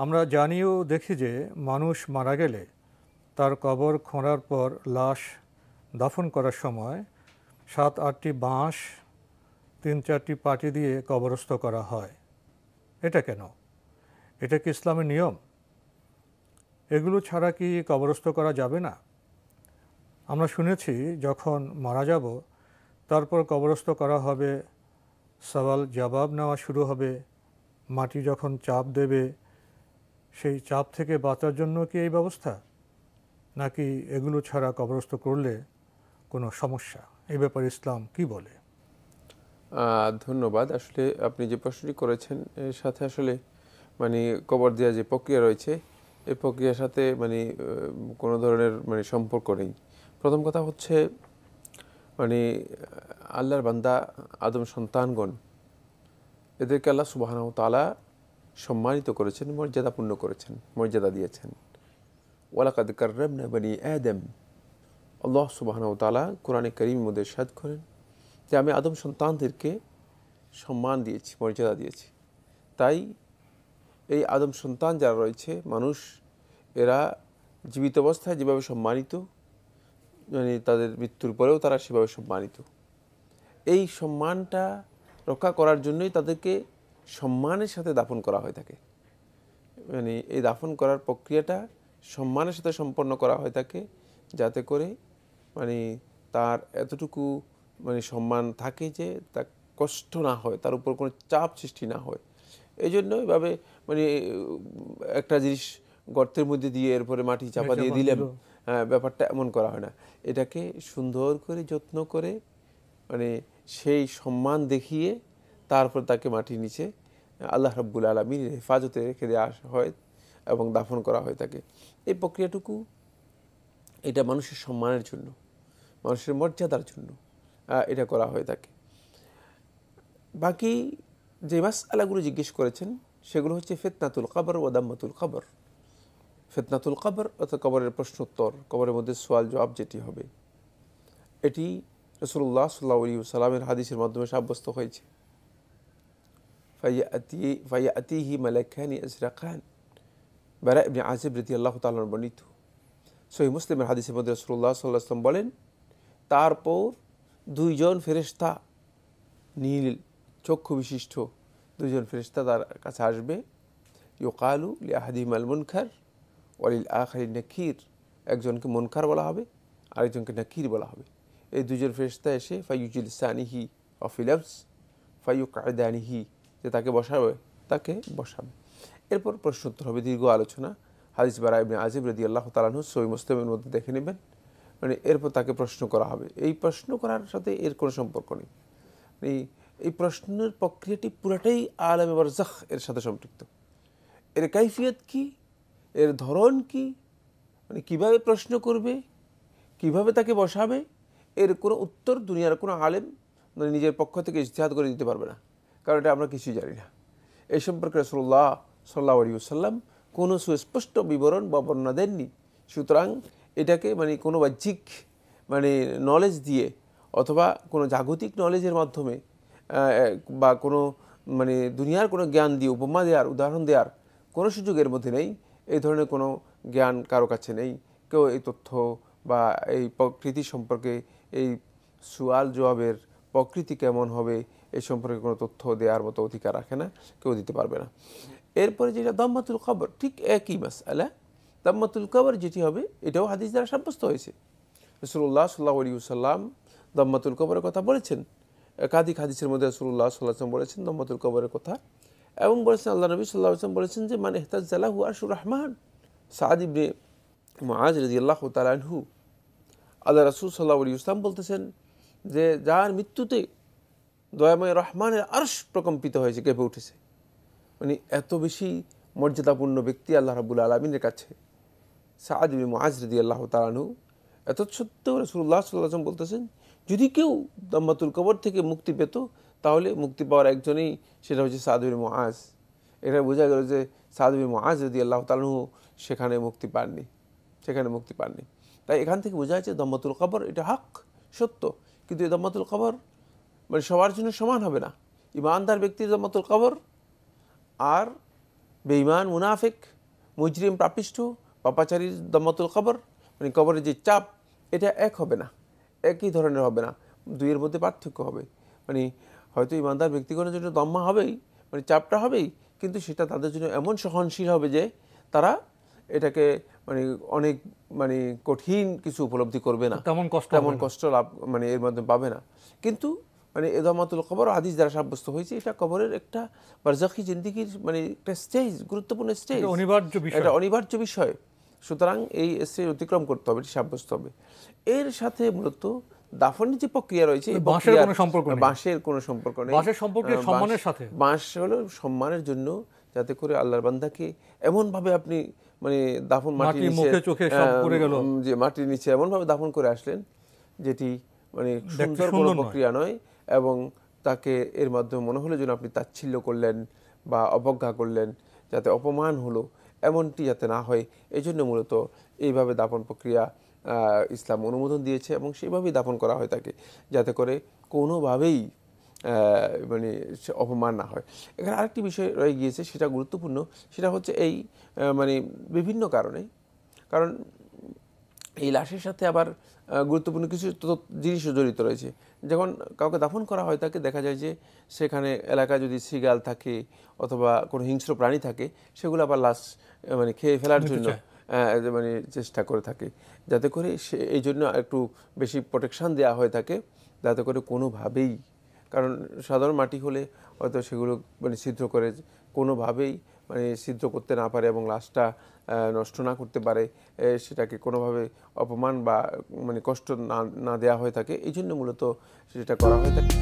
আমরা জানিও দেখি যে মানুষ মারা গেলে তার কবর খোঁড়ার পর লাশ দাফন করার সময় 7-8টি বাঁশ 3-4টি পাটি দিয়ে কবরস্থ করা হয়। এটা কেন? এটা কি ইসলামের নিয়ম? এগুলো ছাড়া কি কবরস্থ করা যাবে না? আমরা শুনেছি যখন মারা যাব তারপর কবরস্থ করা হবে, সওয়াল জবাব নেওয়া শুরু হবে, মাটি যখন চাপ দেবে সেই চাপ থেকে বাঁচার জন্য কি এই ব্যবস্থা, নাকি এগুলো ছাড়া কবরস্থ করলে কোনো সমস্যা? এই ব্যাপারে ইসলাম কি বলে? ধন্যবাদ। আসলে আপনি যে প্রশ্নটি করেছেন এর সাথে আসলে মানে কবর দেওয়া যে প্রক্রিয়া রয়েছে এই প্রক্রিয়ার সাথে কোনো ধরনের সম্পর্ক নেই। প্রথম কথা হচ্ছে আল্লাহর বান্দা আদম সন্তানগণ এদেরকে আল্লাহ সুবহানাহু ওয়া তাআলা সম্মানিত করেছেন, মর্যাদাপূর্ণ করেছেন, মর্যাদা দিয়েছেন। ওয়ালাকাদ কাররামনা বনি আদম, আল্লাহ সুবহানাহু ওয়া তাআলা কোরআনে কারীমের মধ্যে ইরশাদ করেন যে আমি আদম সন্তানদেরকে সম্মান দিয়েছি, মর্যাদা দিয়েছি। তাই এই আদম সন্তান যারা রয়েছে মানুষ, এরা জীবিত অবস্থায় যেভাবে সম্মানিত, তাদের মৃত্যুর পরেও তারা সেভাবে সম্মানিত। এই সম্মানটা রক্ষা করার জন্যই তাদেরকে সম্মানের সাথে দাফন করা হয়ে থাকে। এই দাফন করার প্রক্রিয়াটা সম্মানের সাথে সম্পন্ন করা হয়ে থাকে, যাতে করে তার এতটুকু সম্মান থাকে যে তার কষ্ট না হয়, তার উপর কোনো চাপ সৃষ্টি না হয়। এই জন্য এভাবে একটা জিনিস গর্তের মধ্যে দিয়ে এরপরে মাটি চাপা দিয়ে দিলাম, ব্যাপারটা এমন করা হয় না। এটাকে সুন্দর করে যত্ন করে সেই সম্মান দেখিয়ে তারপর তাকে মাটির নিচে আল্লাহ রাব্বুল আলামিনের হেফাজতে রেখে দেওয়া হয় এবং দাফন করা হয়ে থাকে। এই প্রক্রিয়াটুকু এটা মানুষের সম্মানের জন্য, মানুষের মর্যাদার জন্য এটা করা হয়ে থাকে। বাকি যে মাসআলাগুলো জিজ্ঞেস করেছেন সেগুলো হচ্ছে ফিতনাতুল কবর ও দাম্মাতুল কবর। ফিতনাতুল কবর অর্থাৎ কবরের প্রশ্নোত্তর, কবরের মধ্যে সওয়াল জবাব যেটি হবে, এটি রাসূলুল্লাহ সাল্লাল্লাহু আলাইহি ওয়াসাল্লামের হাদিসের মাধ্যমে সাব্যস্ত হয়েছে। ফায়াতিহি মালাকানি আজরাকান, বারা ইবনে আজিব রাদিয়াল্লাহু তাআলা বর্ণিত সহিহ মুসলিমের হাদিসের মধ্যে রাসূলুল্লাহ সাল্লাল্লাহু আলাইহি ওয়াসাল্লাম বলেন, তারপর দুইজন ফেরেশতা, নীল চক্ষু বিশিষ্ট দুইজন ফেরেশতা তার কাছে আসবে। ইউকালু লিআহাদিহিমাল মুনকার ওয়া লিল আখারি নাকির, একজনকে মুনকার বলা হবে, আরেকজনকে নাকির বলা হবে। এই দুজন ফেরেশতা এসে ফায়ুজিলসানিহি ওয়া ফিলাবস ফায়ুকআদানিহি, যে তাকে বসাবে, তাকে বসাবে। এরপর প্রশ্নোত্তর হবে, দীর্ঘ আলোচনা। হাদিস বারা ইবনে আজিব রাদিয়াল্লাহু তাআলা আনহু সহিহ মুসলিমের মধ্যে দেখে নেবেন। এরপর তাকে প্রশ্ন করা হবে। এই প্রশ্ন করার সাথে এর কোনো সম্পর্ক নেই। এই প্রশ্নের প্রক্রিয়াটি পুরাটাই আলামে বারজাখ এর সাথে সম্পৃক্ত। এর কাইফিয়ত কি, এর ধরন কি, কিভাবে প্রশ্ন করবে, কিভাবে তাকে বসাবে, এর কোনো উত্তর দুনিয়ার কোনো আলেম নিজের পক্ষ থেকে ইজতিহাদ করে দিতে পারবে না, কারণ এটা আমরা কিছুই জানি না। এই সম্পর্কে রাসূলুল্লাহ সাল্লাল্লাহু আলাইহি ওয়াসাল্লাম কোনো সুস্পষ্ট বিবরণ বা বর্ণনা দেননি। সুতরাং এটাকে কোনো বাহ্যিক নলেজ দিয়ে অথবা কোনো জাগতিক নলেজের মাধ্যমে বা কোনো দুনিয়ার কোনো জ্ঞান দিয়ে উপমা দেওয়ার, উদাহরণ দেওয়ার কোনো সুযোগ এর মধ্যে নেই। এই ধরনের কোনো জ্ঞান কারো কাছে নেই। কেউ এই তথ্য বা এই প্রকৃতি সম্পর্কে, এই সুয়াল জবাবের প্রকৃতি কেমন হবে এই সম্পর্কে কোনো তথ্য দেওয়ার মতো অধিকার রাখে না, কেউ দিতে পারবে না। এরপরে যেটা দাম্মাতুল কবর, ঠিক একই মাসআলা। দাম্মাতুল কবর যেটি হবে, এটাও হাদিস দ্বারা সাব্যস্ত হয়েছে। রাসূলুল্লাহ সাল্লাল্লাহু আলাইহি ওয়াসাল্লাম দাম্মাতুল কবরের কথা বলেছেন। একাধিক হাদিসের মধ্যে রাসূলুল্লাহ সাল্লাল্লাহু আলাইহি ওয়াসাল্লাম বলেছেন দাম্মাতুল কবরের কথা, এবং বলেছেন আল্লাহ নবী সাল্লাল্লাহু আলাইহি ওয়াসাল্লাম বলেছেন যে মান ইহতাজ্জা লাহু আরশুর রহমান। সাদ ইবনে মুআজ রাদিয়াল্লাহু তাআলা আনহু, আল্লাহ রাসূল সাল্লাল্লাহু আলাইহি ওয়াসাল্লাম বলতেছেন যে যার মৃত্যুতে দয়াময় রহমানের আরশ প্রকম্পিত হয়েছে, কেঁপে উঠেছে। এত বেশি মর্যাদাপূর্ণ ব্যক্তি আল্লাহ রাব্বুল আলামিনের কাছে সাদ ইবনে মুআজ রাদিয়াল্লাহু তাআলা আনহু। এত সত্ত্বেও রাসূলুল্লাহ সাল্লাল্লাহু আলাইহি ওয়াসাল্লাম বলতেছেন যদি কেউ দাম্মাতুল কবর থেকে মুক্তি পেত তাহলে মুক্তি পাওয়ার একজনই, সেটা হচ্ছে সাদ ইবনে মুআজ। এটা বোঝা গেল যে সাদ ইবনে মুআজ রাদিয়াল্লাহু তাআলা আনহু সেখানে মুক্তি পাননি। তাই এখান থেকে বোঝা যাচ্ছে দাম্মাতুল কবর এটা হক, সত্য, কিন্তু এই দাম্মাতুল কবর সবার জন্য সমান হবে না। ঈমানদার ব্যক্তির দাম্মাতুল কবর আর বেঈমান, মুনাফিক, মুজরিম, পাপিষ্ঠ, পাপাচারীর দম্মাতুল কবর, মানে কবরের যে চাপ, এটা এক হবে না, একই ধরনের হবে না, দুইয়ের মধ্যে পার্থক্য হবে। মানে হয়তো ইমানদার ব্যক্তিগণের জন্য দম্মা হবেই, মানে চাপটা হবেই, কিন্তু সেটা তাদের জন্য এমন সহনশীল হবে যে তারা এটাকে মানে অনেক মানে কঠিন কিছু উপলব্ধি করবে না, তেমন কষ্ট লাভ মানে এর মাধ্যমে পাবে না। কিন্তু মানে এদামাতুল কবর হাদিস দ্বারা সাব্যস্ত হয়েছে এটা কবরের একটা বারজাখী জিন্দেগীর মানে একটা স্টেজ, গুরুত্বপূর্ণ স্টেজ, এটা অনিবার্য বিষয়। সুতরাং এই স্টেজ অতিক্রম করতে হবে, এটি সাব্যস্ত হবে। এর সাথে মূলত দাফনের যে প্রক্রিয়া রয়েছে, বাঁশের কোনো সম্পর্ক নেই, বাঁশের কোনো সম্পর্ক নেই। বাঁশের সম্পর্ক সম্মানের সাথে। বাঁশ হলো সম্মানের জন্য, যাতে করে আল্লাহর বান্দাকে এমন ভাবে আপনি মানে দাফন মাটির নিচে, যে মাটির নিচে এমন ভাবে দাফন করে আসলেন যেটি মানে সুন্দর কোনো প্রক্রিয়া নয়, এবং তাকে এর মাধ্যমে মনে হলো যেন আপনি তাচ্ছিল্য করলেন বা অবজ্ঞা করলেন, যাতে অপমান হলো, এমনটি যাতে না হয়, এই জন্য মূলত এইভাবে দাফন প্রক্রিয়া ইসলাম অনুমোদন দিয়েছে, এবং সেইভাবেই দাফন করা হয় তাকে, যাতে করে কোনোভাবেই মানে অপমান না হয়। এখানে আরেকটি বিষয় রয়ে গিয়েছে, সেটা গুরুত্বপূর্ণ, সেটা হচ্ছে এই মানে বিভিন্ন কারণে, কারণ এই লাশের সাথে আবার গুরুত্বপূর্ণ কিছু জিনিসও জড়িত রয়েছে। যখন কাউকে দাফন করা হয় তাকে দেখা যায় যে সেখানে এলাকায় যদি সিগাল থাকে অথবা কোনো হিংস্র প্রাণী থাকে, সেগুলো আবার লাশ মানে খেয়ে ফেলার জন্য মানে চেষ্টা করে থাকে, যাতে করে সে এই জন্য একটু বেশি প্রোটেকশান দেওয়া হয়ে থাকে, যাতে করে কোনোভাবেই, কারণ সাধারণ মাটি হলে হয়তো সেগুলো মানে ছিদ্র করে কোনোভাবেই মানে ছিদ্র করতে না পারে এবং লাশটা নষ্ট না করতে পারে, সেটাকে কোনোভাবে অপমান বা মানে কষ্ট না দেওয়া হয়ে থাকে, এই জন্য মূলত সেটা করা হয়ে থাকে।